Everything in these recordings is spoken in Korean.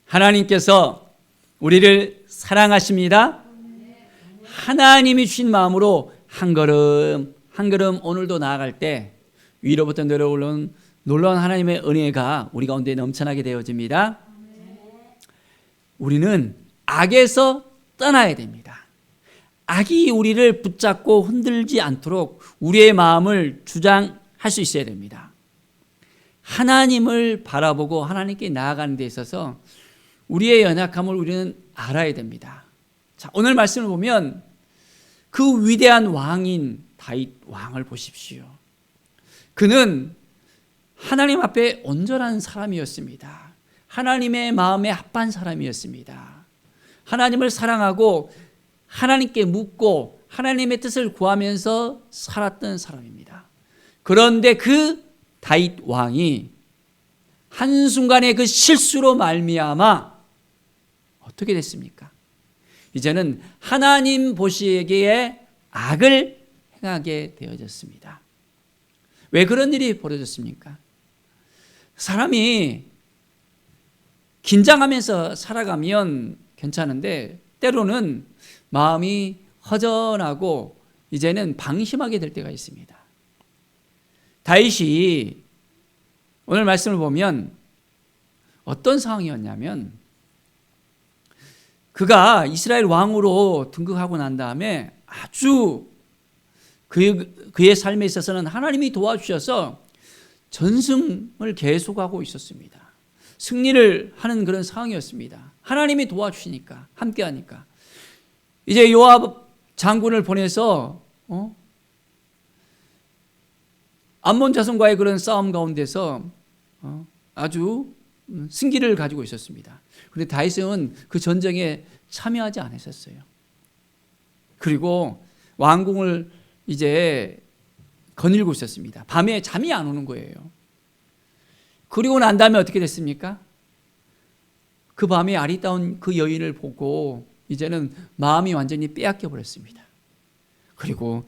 하나님께서 우리를 사랑하십니다. 하나님이 주신 마음으로 한 걸음 한 걸음 오늘도 나아갈 때 위로부터 내려오는 놀라운 하나님의 은혜가 우리 가운데 넘쳐나게 되어집니다. 우리는 악에서 떠나야 됩니다. 악이 우리를 붙잡고 흔들지 않도록 우리의 마음을 주장할 수 있어야 됩니다. 하나님을 바라보고 하나님께 나아가는 데 있어서 우리의 연약함을 우리는 알아야 됩니다. 자, 오늘 말씀을 보면 그 위대한 왕인 다윗 왕을 보십시오. 그는 하나님 앞에 온전한 사람이었습니다. 하나님의 마음에 합한 사람이었습니다. 하나님을 사랑하고 하나님께 묻고 하나님의 뜻을 구하면서 살았던 사람입니다. 그런데 그 다윗 왕이 한순간의 그 실수로 말미암아 어떻게 됐습니까? 이제는 하나님 보시기에 악을 행하게 되어졌습니다. 왜 그런 일이 벌어졌습니까? 사람이 긴장하면서 살아가면 괜찮은데 때로는 마음이 허전하고 이제는 방심하게 될 때가 있습니다. 다윗이 오늘 말씀을 보면 어떤 상황이었냐면 그가 이스라엘 왕으로 등극하고 난 다음에 아주 그의 삶에 있어서는 하나님이 도와주셔서 전승을 계속하고 있었습니다. 승리를 하는 그런 상황이었습니다. 하나님이 도와주시니까, 함께하니까. 이제 요압 장군을 보내서 암몬 자손과의 그런 싸움 가운데서 아주 승기를 가지고 있었습니다. 그런데 다윗은 그 전쟁에 참여하지 않았었어요. 그리고 왕궁을 이제 거닐고 있었습니다. 밤에 잠이 안 오는 거예요. 그리고 난 다음에 어떻게 됐습니까? 그 밤에 아리따운 그 여인을 보고 이제는 마음이 완전히 빼앗겨 버렸습니다. 그리고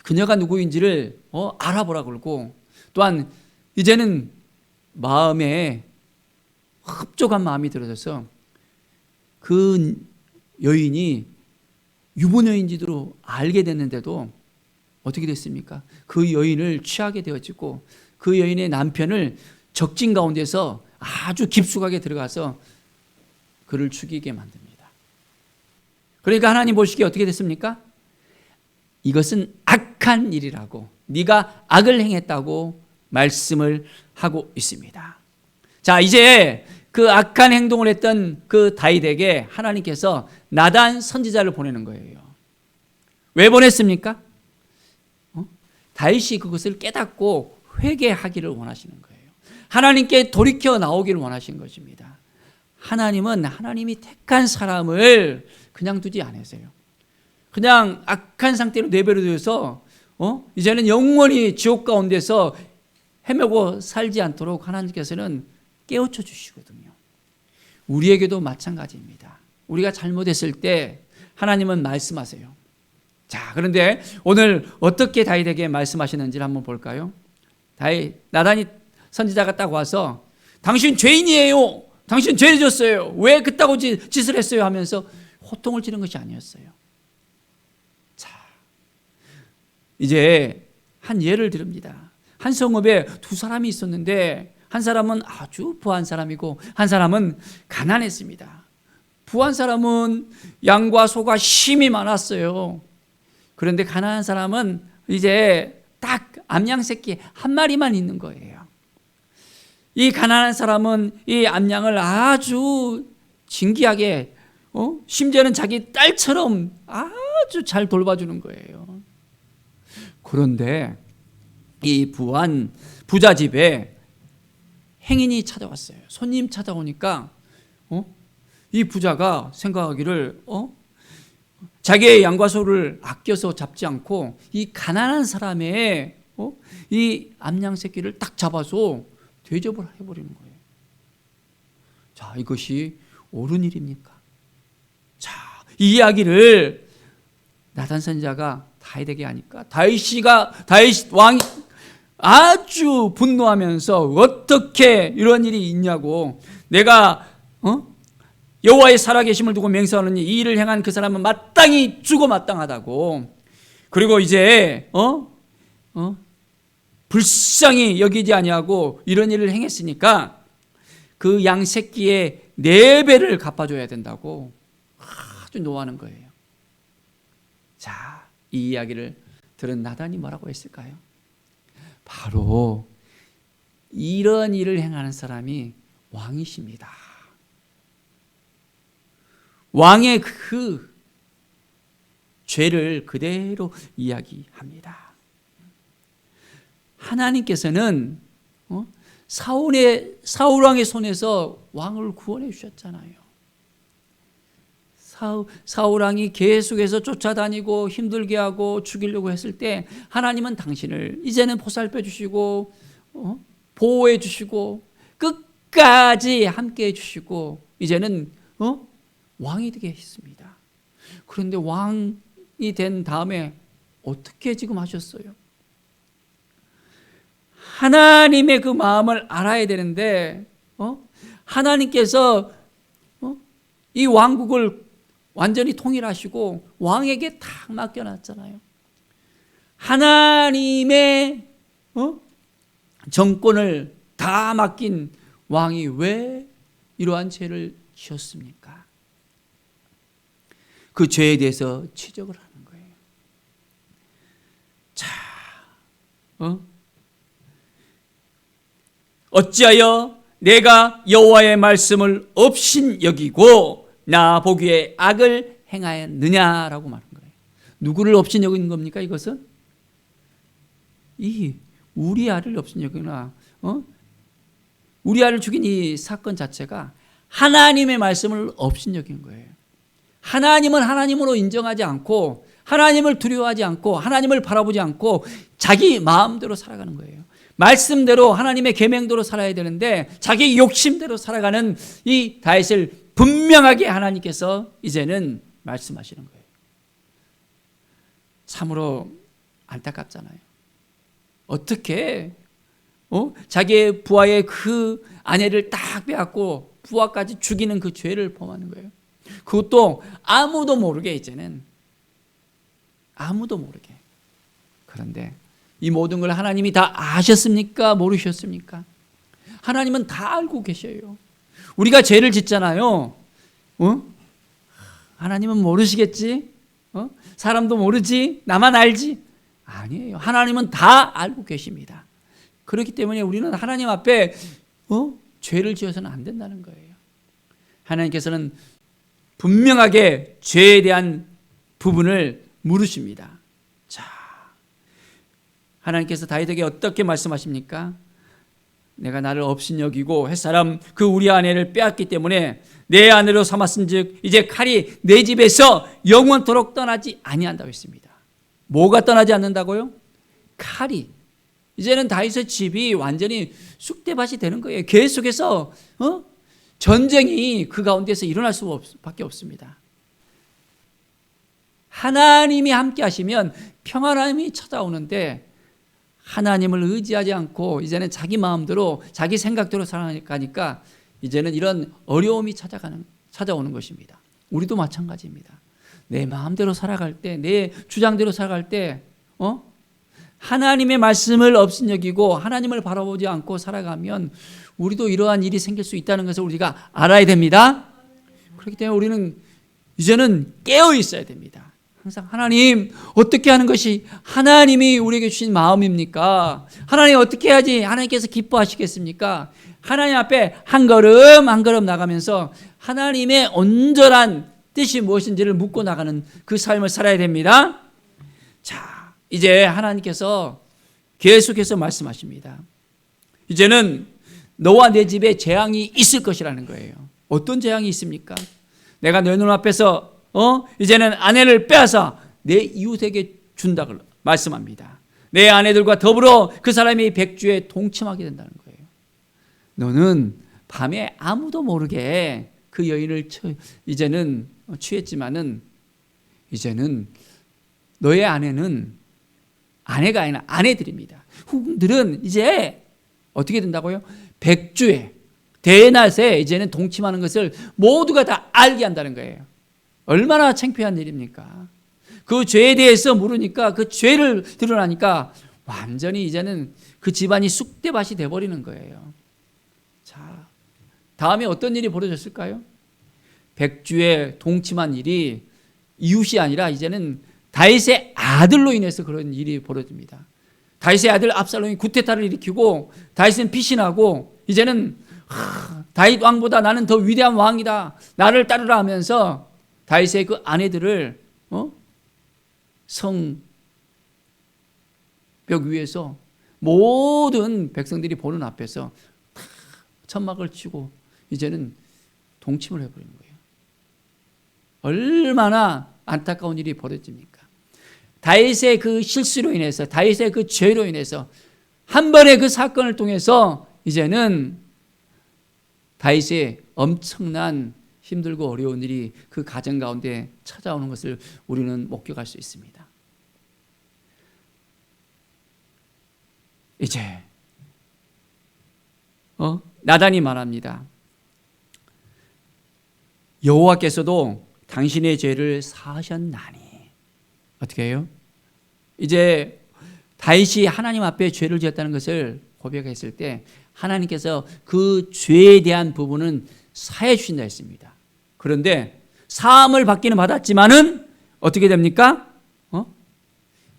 그녀가 누구인지를 알아보라 그러고 또한 이제는 마음에 흡족한 마음이 들어져서 그 여인이 유부녀인지도 알게 됐는데도 어떻게 됐습니까? 그 여인을 취하게 되어지고 그 여인의 남편을 적진 가운데서 아주 깊숙하게 들어가서 그를 죽이게 만듭니다. 그러니까 하나님 보시기에 어떻게 됐습니까? 이것은 악한 일이라고, 네가 악을 행했다고 말씀을 하고 있습니다. 자, 이제 그 악한 행동을 했던 그 다윗에게 하나님께서 나단 선지자를 보내는 거예요. 왜 보냈습니까? 다윗이 그것을 깨닫고 회개하기를 원하시는 거예요. 하나님께 돌이켜 나오기를 원하신 것입니다. 하나님은 하나님이 택한 사람을 그냥 두지 않으세요. 그냥 악한 상태로 내버려 두어서 이제는 영원히 지옥 가운데서 헤매고 살지 않도록 하나님께서는 깨우쳐 주시거든요. 우리에게도 마찬가지입니다. 우리가 잘못했을 때 하나님은 말씀하세요. 자, 그런데 오늘 어떻게 다윗에게 말씀하시는지를 한번 볼까요? 나단이 선지자가 딱 와서 당신 죄인이에요. 당신 죄를 졌어요. 왜 그따구 짓을 했어요? 하면서 호통을 치는 것이 아니었어요. 자, 이제 한 예를 듭니다. 한 성읍에 두 사람이 있었는데 한 사람은 아주 부한 사람이고 한 사람은 가난했습니다. 부한 사람은 양과 소가 힘이 많았어요. 그런데 가난한 사람은 이제 딱 암양 새끼 한 마리만 있는 거예요. 이 가난한 사람은 이 암양을 아주 진귀하게 심지어는 자기 딸처럼 아주 잘 돌봐주는 거예요. 그런데 이 부한 부자 집에 행인이 찾아왔어요. 손님 찾아오니까 이 부자가 생각하기를 자기의 양과 소를 아껴서 잡지 않고 이 가난한 사람의 이 암양 새끼를 딱 잡아서 대접을 해버리는 거예요. 자, 이것이 옳은 일입니까? 자, 이 이야기를 나단 선지자가 다윗에게 하니까 다윗 왕이 아주 분노하면서 어떻게 이런 일이 있냐고, 내가 여호와의 살아계심을 두고 맹세하노니 이 일을 행한 그 사람은 마땅히 죽어 마땅하다고. 그리고 이제 불쌍히 여기지 아니하고 이런 일을 행했으니까 그 양 새끼의 4배를 갚아줘야 된다고 아주 노하는 거예요. 자, 이 이야기를 들은 나단이 뭐라고 했을까요? 바로 이런 일을 행하는 사람이 왕이십니다. 왕의 그 죄를 그대로 이야기합니다. 하나님께서는 사울 왕의 손에서 왕을 구원해 주셨잖아요. 사울 왕이 계속해서 쫓아다니고 힘들게 하고 죽이려고 했을 때 하나님은 당신을 이제는 보살펴 주시고 보호해 주시고 끝까지 함께 해 주시고 이제는 왕이 되게 했습니다. 그런데 왕이 된 다음에 어떻게 지금 하셨어요? 하나님의 그 마음을 알아야 되는데 하나님께서 이 왕국을 완전히 통일하시고 왕에게 딱 맡겨놨잖아요. 하나님의 정권을 다 맡긴 왕이 왜 이러한 죄를 지었습니까? 그 죄에 대해서 지적을 하는 거예요. 자, 어찌하여 내가 여호와의 말씀을 없인 여기고 나 보기에 악을 행하였느냐라고 말한 거예요. 누구를 없인 여긴 겁니까? 이것은 이 우리아를 없인 여기나 우리아를 죽인 이 사건 자체가 하나님의 말씀을 없인 여긴 거예요. 하나님은 하나님으로 인정하지 않고 하나님을 두려워하지 않고 하나님을 바라보지 않고 자기 마음대로 살아가는 거예요. 말씀대로 하나님의 계명대로 살아야 되는데 자기 욕심대로 살아가는 이 다윗을 분명하게 하나님께서 이제는 말씀하시는 거예요. 참으로 안타깝잖아요. 어떻게 자기의 부하의 그 아내를 딱 빼앗고 부하까지 죽이는 그 죄를 범하는 거예요. 그것도 아무도 모르게 이제는 아무도 모르게. 그런데 이 모든 걸 하나님이 다 아셨습니까? 모르셨습니까? 하나님은 다 알고 계셔요. 우리가 죄를 짓잖아요. 하나님은 모르시겠지? 사람도 모르지? 나만 알지? 아니에요. 하나님은 다 알고 계십니다. 그렇기 때문에 우리는 하나님 앞에 죄를 지어서는 안 된다는 거예요. 하나님께서는 분명하게 죄에 대한 부분을 물으십니다. 자, 하나님께서 다윗에게 어떻게 말씀하십니까? 내가 나를 없인 여기고 햇사람 그 우리 아내를 빼앗기 때문에 내 아내로 삼았은즉 이제 칼이 내 집에서 영원토록 떠나지 아니한다고 했습니다. 뭐가 떠나지 않는다고요? 칼이. 이제는 다윗의 집이 완전히 쑥대밭이 되는 거예요. 계속해서 전쟁이 그 가운데서 일어날 수밖에 없습니다. 하나님이 함께 하시면 평안함이 찾아오는데 하나님을 의지하지 않고 이제는 자기 마음대로 자기 생각대로 살아가니까 이제는 이런 어려움이 찾아오는 것입니다. 우리도 마찬가지입니다. 내 마음대로 살아갈 때, 내 주장대로 살아갈 때 하나님의 말씀을 없인 여기고 하나님을 바라보지 않고 살아가면 우리도 이러한 일이 생길 수 있다는 것을 우리가 알아야 됩니다. 그렇기 때문에 우리는 이제는 깨어 있어야 됩니다. 항상 하나님 어떻게 하는 것이 하나님이 우리에게 주신 마음입니까? 하나님 어떻게 해야지 하나님께서 기뻐하시겠습니까? 하나님 앞에 한 걸음 한 걸음 나가면서 하나님의 온전한 뜻이 무엇인지를 묻고 나가는 그 삶을 살아야 됩니다. 자, 이제 하나님께서 계속해서 말씀하십니다. 이제는 너와 내 집에 재앙이 있을 것이라는 거예요. 어떤 재앙이 있습니까? 내가 내 눈앞에서 이제는 아내를 빼앗아 내 이웃에게 준다고 말씀합니다. 내 아내들과 더불어 그 사람이 백주에 동침하게 된다는 거예요. 너는 밤에 아무도 모르게 그 여인을 이제는 취했지만은 이제는 너의 아내는 아내가 아니라 아내들입니다. 후궁들은 이제 어떻게 된다고요? 백주에 대낮에 이제는 동침하는 것을 모두가 다 알게 한다는 거예요. 얼마나 창피한 일입니까? 그 죄에 대해서 모르니까, 그 죄를 드러나니까 완전히 이제는 그 집안이 쑥대밭이 돼버리는 거예요. 자, 다음에 어떤 일이 벌어졌을까요? 백주에 동침한 일이 이웃이 아니라 이제는 다윗의 아들로 인해서 그런 일이 벌어집니다. 다윗의 아들 압살롬이 구테타를 일으키고 다윗은 피신하고 이제는 다윗 왕보다 나는 더 위대한 왕이다, 나를 따르라 하면서 다윗의 그 아내들을 성벽 위에서 모든 백성들이 보는 앞에서 다 천막을 치고 이제는 동침을 해버리는 거예요. 얼마나 안타까운 일이 벌어집니까? 다윗의 그 실수로 인해서, 다윗의 그 죄로 인해서, 한 번의 그 사건을 통해서 이제는 다윗의 엄청난 힘들고 어려운 일이 그 가정 가운데 찾아오는 것을 우리는 목격할 수 있습니다. 이제 나단이 말합니다. 여호와께서도 당신의 죄를 사하셨나니. 어떻게 해요? 이제 다윗이 하나님 앞에 죄를 지었다는 것을 고백했을 때 하나님께서 그 죄에 대한 부분은 사해 주신다 했습니다. 그런데 사함을 받기는 받았지만은 어떻게 됩니까?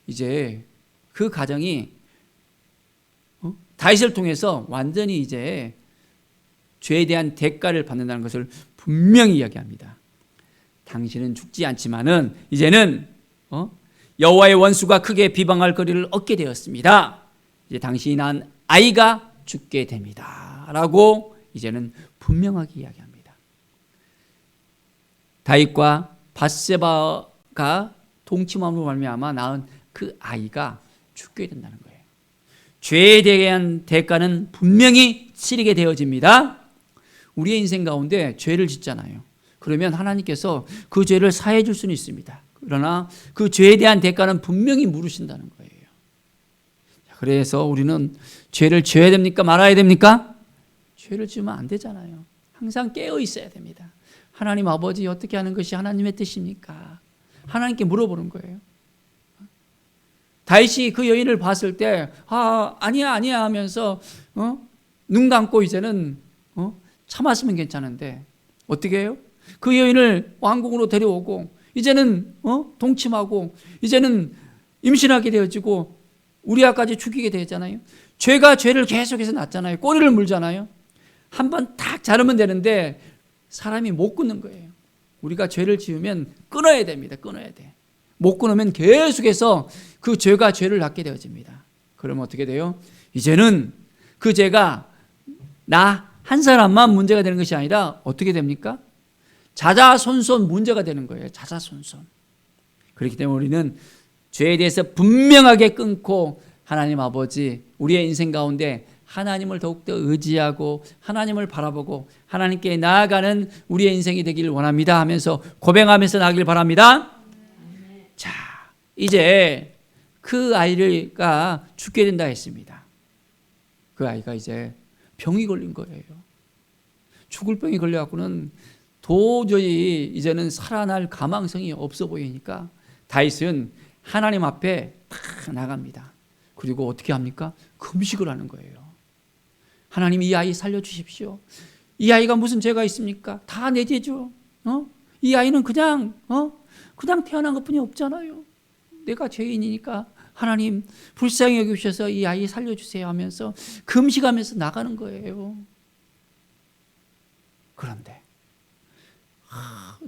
이제 그 가정이 다윗을 통해서 완전히 이제 죄에 대한 대가를 받는다는 것을 분명히 이야기합니다. 당신은 죽지 않지만은 이제는 여호와의 원수가 크게 비방할 거리를 얻게 되었습니다. 이제 당신이 낳은 아이가 죽게 됩니다. 라고 이제는 분명하게 이야기합니다. 다윗과 밧세바가 동침함으로 말미암아 낳은 그 아이가 죽게 된다는 거예요. 죄에 대한 대가는 분명히 치르게 되어집니다. 우리의 인생 가운데 죄를 짓잖아요. 그러면 하나님께서 그 죄를 사해 줄 수는 있습니다. 그러나 그 죄에 대한 대가는 분명히 물으신다는 거예요. 그래서 우리는 죄를 지어야 됩니까? 말아야 됩니까? 죄를 지으면 안 되잖아요. 항상 깨어 있어야 됩니다. 하나님 아버지, 어떻게 하는 것이 하나님의 뜻입니까? 하나님께 물어보는 거예요. 다윗이 그 여인을 봤을 때 아니야 하면서 눈 감고 이제는 참았으면 괜찮은데 어떻게 해요? 그 여인을 왕궁으로 데려오고 이제는 동침하고 이제는 임신하게 되어지고 우리아까지 죽이게 되잖아요. 죄가 죄를 계속해서 낳잖아요. 꼬리를 물잖아요. 한번 딱 자르면 되는데 사람이 못 끊는 거예요. 우리가 죄를 지으면 끊어야 됩니다. 끊어야 돼. 못 끊으면 계속해서 그 죄가 죄를 낳게 되어집니다. 그러면 어떻게 돼요? 이제는 그 죄가 나 한 사람만 문제가 되는 것이 아니라 어떻게 됩니까? 자자손손 문제가 되는 거예요. 자자손손. 그렇기 때문에 우리는 죄에 대해서 분명하게 끊고 하나님 아버지, 우리의 인생 가운데 하나님을 더욱더 의지하고 하나님을 바라보고 하나님께 나아가는 우리의 인생이 되기를 원합니다 하면서 고백하면서 나가길 바랍니다. 자, 이제 그 아이가 죽게 된다 했습니다. 그 아이가 이제 병이 걸린 거예요. 죽을 병이 걸려갖고는 도저히 이제는 살아날 가망성이 없어 보이니까 다윗은 하나님 앞에 탁 나갑니다. 그리고 어떻게 합니까? 금식을 하는 거예요. 하나님, 이 아이 살려주십시오. 이 아이가 무슨 죄가 있습니까? 다 내 죄죠. 이 아이는 그냥 태어난 것뿐이 없잖아요. 내가 죄인이니까 하나님 불쌍히 여기셔서 이 아이 살려주세요 하면서 금식하면서 나가는 거예요. 그런데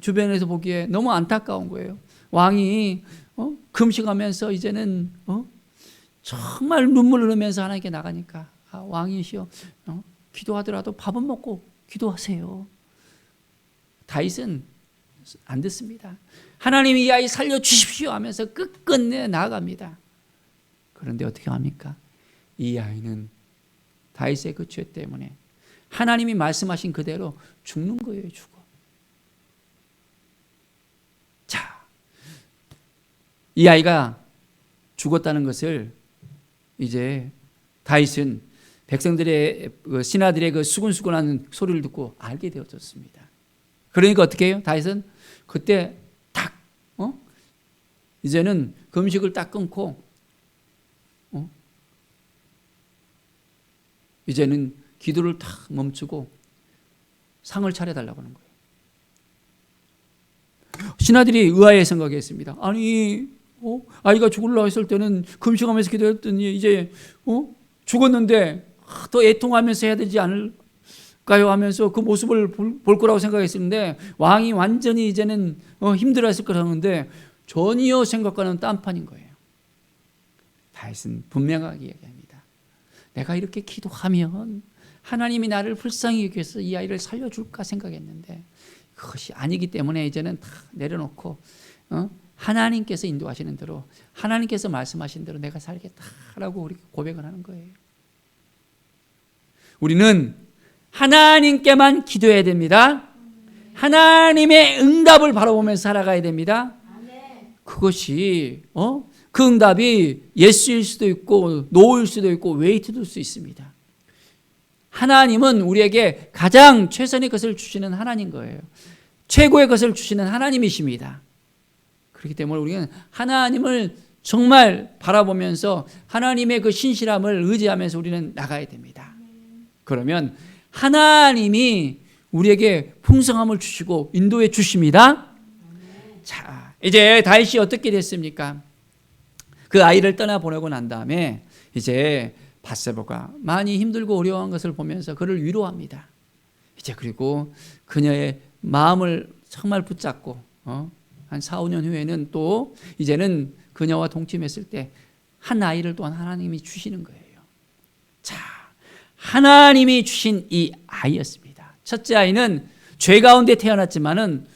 주변에서 보기에 너무 안타까운 거예요. 왕이 금식하면서 이제는 정말 눈물 흘리면서 하나님께 나가니까 왕이시여, 기도하더라도 밥은 먹고 기도하세요. 다윗은 안 듣습니다. 하나님, 이 아이 살려주십시오 하면서 끝끝내 나아갑니다. 그런데 어떻게 합니까? 이 아이는 다윗의 그 죄 때문에 하나님이 말씀하신 그대로 죽는 거예요. 죽어. 자, 이 아이가 죽었다는 것을 이제 다윗은 백성들의 그 신하들의 그 수근수근한 소리를 듣고 알게 되어졌습니다. 그러니까 어떻게 해요? 다윗은 그때 딱 이제는 금식을 딱 끊고 이제는 기도를 딱 멈추고 상을 차려달라고 하는 거예요. 신하들이 의아해 생각했습니다. 아니 아이가 죽으려고 했을 때는 금식하면서 기도했더니 이제 죽었는데 더 애통하면서 해야 되지 않을까요 하면서 그 모습을 볼 거라고 생각했었는데 왕이 완전히 이제는 힘들어했을 거라는데 전혀 생각과는 딴판인 거예요. 다윗은 분명하게 이야기합니다. 내가 이렇게 기도하면 하나님이 나를 불쌍히 여겨서 이 아이를 살려줄까 생각했는데 그것이 아니기 때문에 이제는 다 내려놓고 하나님께서 인도하시는 대로 하나님께서 말씀하신 대로 내가 살겠다라고 우리 고백을 하는 거예요. 우리는 하나님께만 기도해야 됩니다. 하나님의 응답을 바라보면서 살아가야 됩니다. 그것이 그 응답이 예스일 수도 있고 노일 수도 있고 웨이트될 수 있습니다. 하나님은 우리에게 가장 최선의 것을 주시는 하나님 거예요. 최고의 것을 주시는 하나님이십니다. 그렇기 때문에 우리는 하나님을 정말 바라보면서 하나님의 그 신실함을 의지하면서 우리는 나가야 됩니다. 그러면 하나님이 우리에게 풍성함을 주시고 인도해 주십니다. 자, 이제 다윗이 어떻게 됐습니까? 그 아이를 떠나보내고 난 다음에 이제 밧세바가 많이 힘들고 어려워한 것을 보면서 그를 위로합니다. 이제 그리고 그녀의 마음을 정말 붙잡고 한 4, 5년 후에는 또 이제는 그녀와 동침했을 때 한 아이를 또한 하나님이 주시는 거예요. 자, 하나님이 주신 이 아이였습니다. 첫째 아이는 죄 가운데 태어났지만은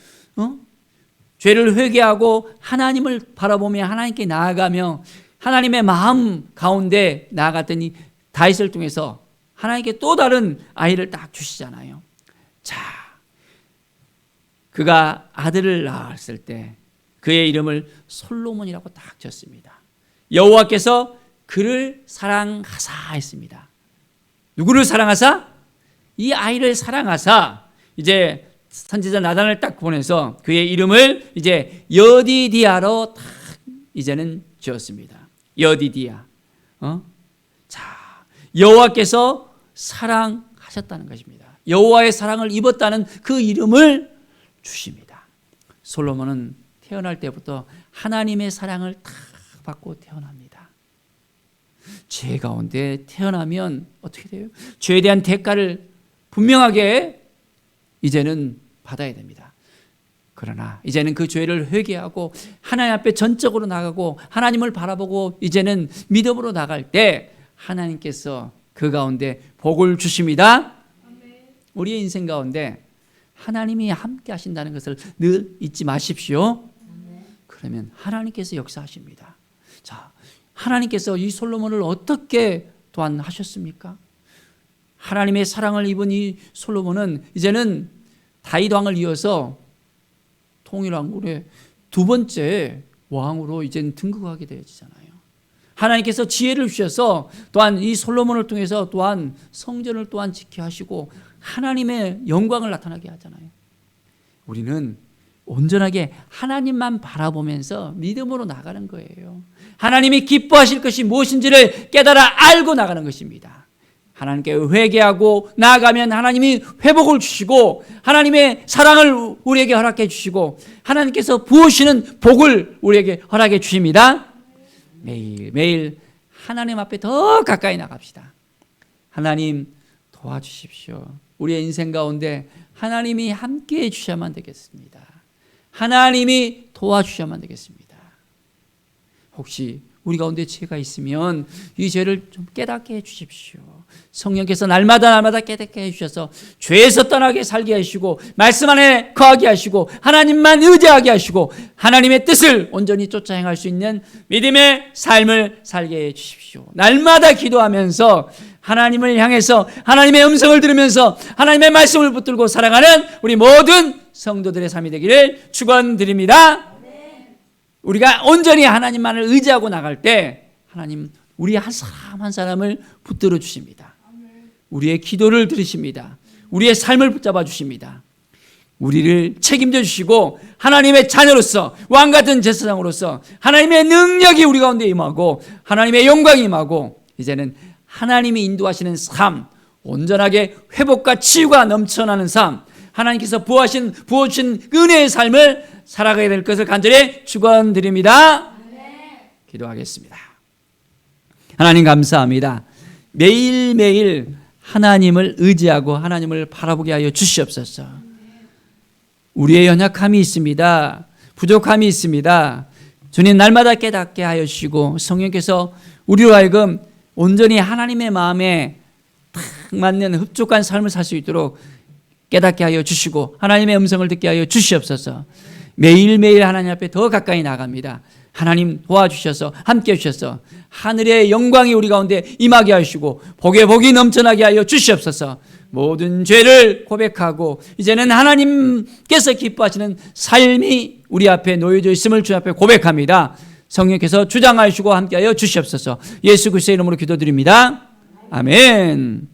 죄를 회개하고 하나님을 바라보며 하나님께 나아가며 하나님의 마음 가운데 나아갔더니 다윗을 통해서 하나님께 또 다른 아이를 딱 주시잖아요. 자, 그가 아들을 낳았을 때 그의 이름을 솔로몬이라고 딱 지었습니다. 여호와께서 그를 사랑하사 했습니다. 누구를 사랑하사? 이 아이를 사랑하사 이제 선지자 나단을 딱 보내서 그의 이름을 이제 여디디아로 딱 이제는 지었습니다. 여디디아. 자, 여호와께서 사랑하셨다는 것입니다. 여호와의 사랑을 입었다는 그 이름을 주십니다. 솔로몬은 태어날 때부터 하나님의 사랑을 딱 받고 태어납니다. 죄 가운데 태어나면 어떻게 돼요? 죄에 대한 대가를 분명하게 이제는 받아야 됩니다. 그러나 이제는 그 죄를 회개하고 하나님 앞에 전적으로 나가고 하나님을 바라보고 이제는 믿음으로 나갈 때 하나님께서 그 가운데 복을 주십니다. 우리의 인생 가운데 하나님이 함께 하신다는 것을 늘 잊지 마십시오. 그러면 하나님께서 역사하십니다. 자, 하나님께서 이 솔로몬을 어떻게 또한 하셨습니까? 하나님의 사랑을 입은 이 솔로몬은 이제는 다윗 왕을 이어서 통일왕국의 두 번째 왕으로 이제는 등극하게 되어지잖아요. 하나님께서 지혜를 주셔서 또한 이 솔로몬을 통해서 또한 성전을 또한 지켜 하시고 하나님의 영광을 나타나게 하잖아요. 우리는 온전하게 하나님만 바라보면서 믿음으로 나가는 거예요. 하나님이 기뻐하실 것이 무엇인지를 깨달아 알고 나가는 것입니다. 하나님께 회개하고 나아가면 하나님이 회복을 주시고 하나님의 사랑을 우리에게 허락해 주시고 하나님께서 부으시는 복을 우리에게 허락해 주십니다. 매일매일 하나님 앞에 더 가까이 나갑시다. 하나님 도와주십시오. 우리의 인생 가운데 하나님이 함께해 주셔야만 되겠습니다. 하나님이 도와주셔야만 되겠습니다. 혹시 우리 가운데 죄가 있으면 이 죄를 좀 깨닫게 해주십시오. 성령께서 날마다 깨닫게 해주셔서 죄에서 떠나게 살게 하시고 말씀 안에 거하게 하시고 하나님만 의지하게 하시고 하나님의 뜻을 온전히 쫓아 행할 수 있는 믿음의 삶을 살게 해주십시오. 날마다 기도하면서 하나님을 향해서 하나님의 음성을 들으면서 하나님의 말씀을 붙들고 살아가는 우리 모든 성도들의 삶이 되기를 축원드립니다. 우리가 온전히 하나님만을 의지하고 나갈 때 하나님 우리 한 사람 한 사람을 붙들어 주십니다. 우리의 기도를 들으십니다. 우리의 삶을 붙잡아 주십니다. 우리를 책임져 주시고 하나님의 자녀로서 왕같은 제사장으로서 하나님의 능력이 우리 가운데 임하고 하나님의 영광이 임하고 이제는 하나님이 인도하시는 삶, 온전하게 회복과 치유가 넘쳐나는 삶, 하나님께서 부어주신 은혜의 삶을 살아가게 될 것을 간절히 축원드립니다. 기도하겠습니다. 하나님 감사합니다. 매일매일 하나님을 의지하고 하나님을 바라보게 하여 주시옵소서. 우리의 연약함이 있습니다. 부족함이 있습니다. 주님 날마다 깨닫게 하여 주시고 성령께서 우리로 하여금 온전히 하나님의 마음에 딱 맞는 흡족한 삶을 살 수 있도록 깨닫게 하여 주시고 하나님의 음성을 듣게 하여 주시옵소서. 매일매일 하나님 앞에 더 가까이 나갑니다. 하나님 도와주셔서 함께 해주셔서 하늘의 영광이 우리 가운데 임하게 하시고 복에 복이 넘쳐나게 하여 주시옵소서. 모든 죄를 고백하고 이제는 하나님께서 기뻐하시는 삶이 우리 앞에 놓여져 있음을 주 앞에 고백합니다. 성령께서 주장하시고 함께 하여 주시옵소서. 예수 그리스도의 이름으로 기도드립니다. 아멘.